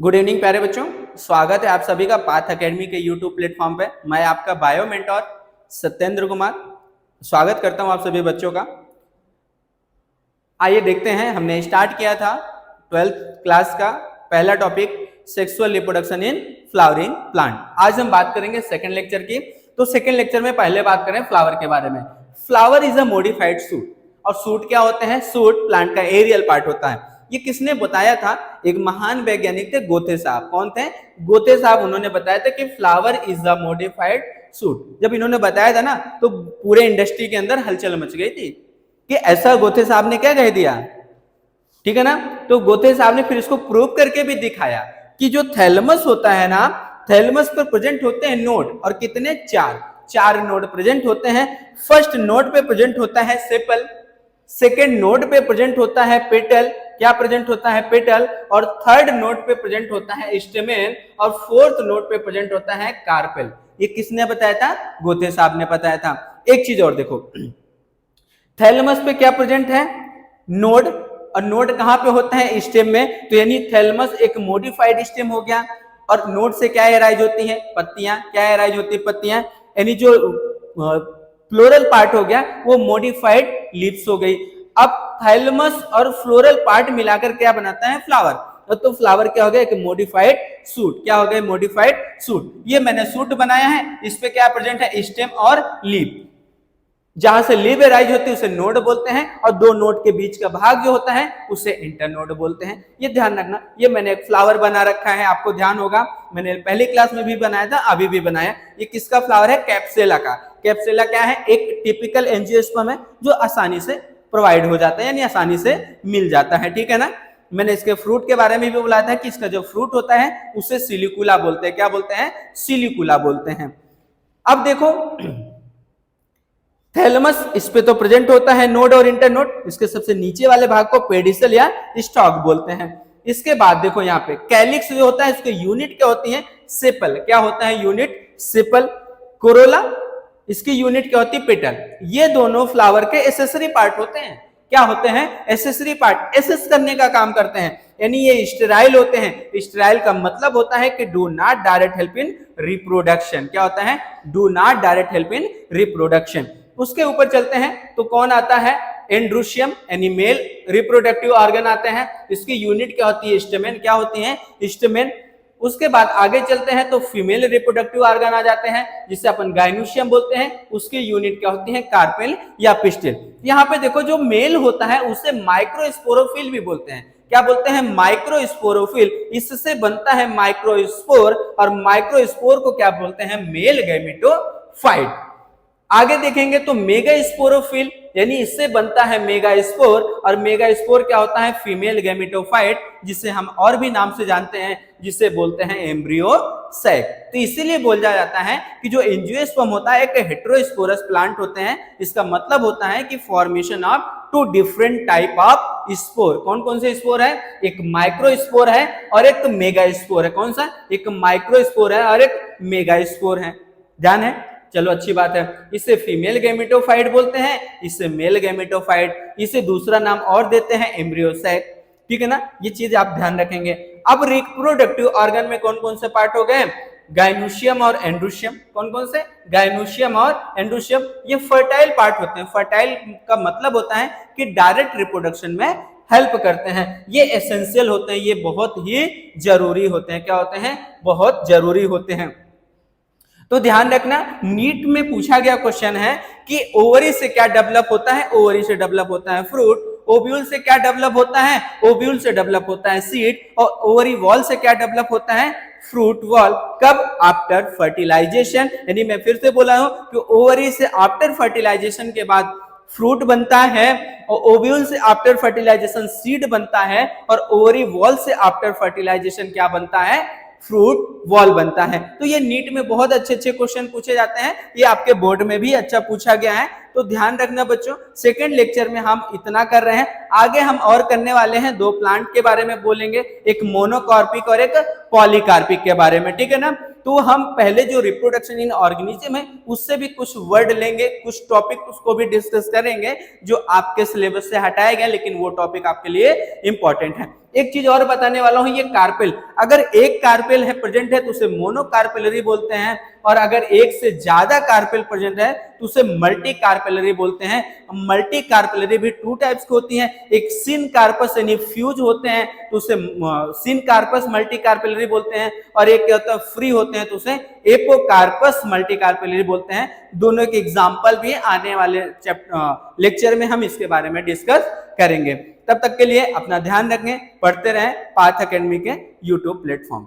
Good evening प्यारे बच्चों, स्वागत है आप सभी का पाथ एकेडमी के यूट्यूब प्लेटफॉर्म पे। मैं आपका बायो मेंटोर सत्येंद्र कुमार स्वागत करता हूं आप सभी बच्चों का। आइए देखते हैं, हमने स्टार्ट किया था 12th क्लास का पहला topic sexual reproduction in flowering plant. आज हम बात करेंगे सेकेंड लेक्चर की। तो सेकेंड लेक्चर में पहले बात करें फ्लावर के बारे में। Flower is a modified suit, और सूट क्या होते हैं? सूट प्लांट का एरियल पार्ट होता है। ये किसने बताया था? एक महान वैज्ञानिक थे, गोथे साहब। कौन थे? गोथे साहब। उन्होंने बताया था कि flower is a modified suit. जब इन्होंने बताया था ना, तो पूरे इंडस्ट्री के अंदर हलचल मच गई थी कि ऐसा गोथे साहब ने क्या कह दिया, ठीक है ना। तो गोथे साहब ने फिर इसको प्रूव करके भी दिखाया कि जो थैलमस होता है ना, थैलमस पर प्रेजेंट होते हैं नोड, और कितने? चार नोड प्रेजेंट होते हैं। फर्स्ट नोड पे प्रेजेंट होता है सेपल, सेकेंड नोड पे प्रेजेंट होता है पेटल, क्या प्रेजेंट होता है? पेटल। और थर्ड नोड पे प्रेजेंट होता है स्टेमेन, और फोर्थ नोड पे प्रेजेंट होता है कार्पेल। ये किसने बताया था? गोथे साहब ने बताया था। एक चीज और देखो, थैलमस पे क्या प्रेजेंट है? नोड, और नोड कहां पे होता है? स्टेम में। तो यानी थैलमस एक मॉडिफाइड स्टेम हो गया, और नोड से क्या एराइज होती है? पत्तियां। क्या एराइज होती है? पत्तियां। यानी जो फ्लोरल पार्ट हो गया वो मॉडिफाइड लीव्स हो गई। अब थैलमस और फ्लोरल पार्ट मिलाकर क्या बनाता है? फ्लावर। तो फ्लावर क्या हो गया? एक मॉडिफाइड सूट। क्या हो गया? Modified suit. ये मैंने सूट बनाया है, इस पे क्या प्रेजेंट है? स्टेम और लीव। जहां से लीव एराइज होती है उसे नोड बोलते हैं, और दो नोड के बीच का भाग जो होता है उसे इंटरनोड बोलते हैं। ये ध्यान रखना। ये मैंने एक फ्लावर बना रखा है, आपको ध्यान होगा मैंने पहली क्लास में भी बनाया था, अभी भी बनाया। ये किसका फ्लावर है? कैप्सेला का। कैप्सेला क्या है? एक टिपिकल एंजियोस्पर्म है जो आसानी से प्रोवाइड हो जाता है, यानी आसानी से मिल जाता है, ठीक है ना। मैंने इसके फ्रूट के बारे में भी बोला था कि इसका जो फ्रूट होता है उसे सिलिकुला बोलते हैं। क्या बोलते हैं? सिलिकुला बोलते हैं। अब देखो, थैलमस, इस पे तो प्रेजेंट होता है नोड और इंटरनोड। इसके सबसे नीचे वाले भाग को पेडिसल या स्टॉक बोलते हैं। इसके बाद देखो यहाँ पे कैलिक्स जो होता है, इसके यूनिट क्या होती है? सेपल। क्या होता है यूनिट? सेपल। कोरोला, इसकी यूनिट क्या होती है? पेटल। ये दोनों फ्लावर के एसेसरी पार्ट होते हैं। क्या होते हैं? Accessory part. एसेस करने का काम करते हैं, यानी ये स्टेराइल होते हैं। स्टेराइल का मतलब होता है कि do not direct help in reproduction. क्या होता है? Do not direct help in reproduction. उसके ऊपर चलते हैं तो कौन आता है? एंड्रोशियम, यानी मेल रिप्रोडक्टिव ऑर्गन आते हैं। इसकी यूनिट क्या होती है? स्टेमेन। क्या होती है? स्टेमेन। उसके बाद आगे चलते हैं तो फीमेल रिप्रोडक्टिव ऑर्गन आ जाते हैं, जिसे अपन गाइनोशियम बोलते हैं। उसकी यूनिट क्या होती है? कार्पेल या पिस्टिल। यहाँ पे देखो, जो मेल होता है उसे माइक्रोस्पोरोफिल भी बोलते हैं। क्या बोलते हैं? माइक्रोस्पोरोफिल। इससे बनता है माइक्रोस्पोर, और माइक्रोस्पोर को क्या बोलते हैं? Male gametophyte. आगे देखेंगे तो मेगा स्पोरोफिल, यानी इससे बनता है मेगा स्पोर, और मेगा स्पोर क्या होता है? फीमेल गैमेटोफाइट, जिसे हम और भी नाम से जानते हैं, जिसे बोलते हैं एम्ब्रियो सैक। तो इसीलिए बोला जाता है कि जो एंजियोस्पर्म होता है एक हेटेरोस्पोरस प्लांट होते हैं। इसका मतलब होता है कि formation of two different type of spore. कौन कौन से स्पोर है? एक माइक्रो स्पोर है और एक मेगा स्पोर है। कौन सा? एक माइक्रो स्पोर है और एक मेगा स्पोर है। ध्यान है? चलो अच्छी बात है। इसे फीमेल गैमेटोफाइट बोलते हैं, इसे मेल गैमेटोफाइट, इसे दूसरा नाम और देते हैं एम्ब्रियोसैक, ठीक है ना। ये चीज आप ध्यान रखेंगे। अब रिप्रोडक्टिव ऑर्गन में कौन कौन से पार्ट हो गए? गाइनोशियम और एंड्रोशियम। कौन कौन से? गाइनोशियम और एंड्रोशियम। ये फर्टाइल पार्ट होते हैं। फर्टाइल का मतलब होता है कि डायरेक्ट रिप्रोडक्शन में हेल्प करते हैं। ये एसेंशियल होते हैं, ये बहुत ही जरूरी होते हैं। क्या होते हैं? बहुत जरूरी होते हैं। तो ध्यान रखना, नीट में पूछा गया क्वेश्चन है कि ओवरी से क्या डेवलप होता है? ओवरी से डेवलप होता है फ्रूट। ओव्यूल से क्या डेवलप होता है? ओव्यूल से डेवलप होता है सीड। और ओवरी वॉल से क्या डेवलप होता है? Fruit wall. कब? After fertilization. यानी मैं फिर से बोला हूं कि ओवरी से आफ्टर फर्टिलाइजेशन के बाद फ्रूट बनता है, और ओव्यूल से आफ्टर फर्टिलाइजेशन सीड बनता है, और ओवरी वॉल से आफ्टर फर्टिलाइजेशन क्या बनता है? फ्रूट वॉल बनता है। तो ये नीट में बहुत अच्छे अच्छे क्वेश्चन पूछे जाते हैं। ये आपके बोर्ड में भी अच्छा पूछा गया है, तो ध्यान रखना बच्चों, सेकेंड लेक्चर में हम इतना कर रहे हैं, आगे हम और करने वाले हैं, दो प्लांट के बारे में बोलेंगे, एक मोनोकार्पिक और एक पॉलीकार्पिक के बारे में, ठीक है ना। तो हम पहले जो रिप्रोडक्शन इन ऑर्गेनिज्म है उससे भी कुछ वर्ड लेंगे, कुछ टॉपिक उसको भी डिस्कस करेंगे जो आपके सिलेबस से हटाया गया, लेकिन वो टॉपिक आपके लिए इंपॉर्टेंट है। एक चीज और बताने वाला हूं, ये कार्पेल, अगर एक कार्पेल है प्रेजेंट है तो उसे मोनोकार्पेलरी बोलते हैं, और अगर एक से ज्यादा कार्पेल प्रेजेंट है तो उसे मल्टी कार्पेलरी बोलते हैं। मल्टी कार्पेलरी भी टू टाइप्स की होती हैं, एक सिन कार्पस यानी फ्यूज होते हैं तो उसे सिन कार्पस मल्टी कार्पेलरी बोलते हैं, और एक क्या होता है फ्री होते हैं तो उसे एपोकार्पस मल्टी कार्पेलरी बोलते हैं। दोनों के एग्जाम्पल भी आने वाले लेक्चर में हम इसके बारे में डिस्कस करेंगे। तब तक के लिए अपना ध्यान रखें, पढ़ते रहें पाथ एकेडमी के यूट्यूब प्लेटफॉर्म।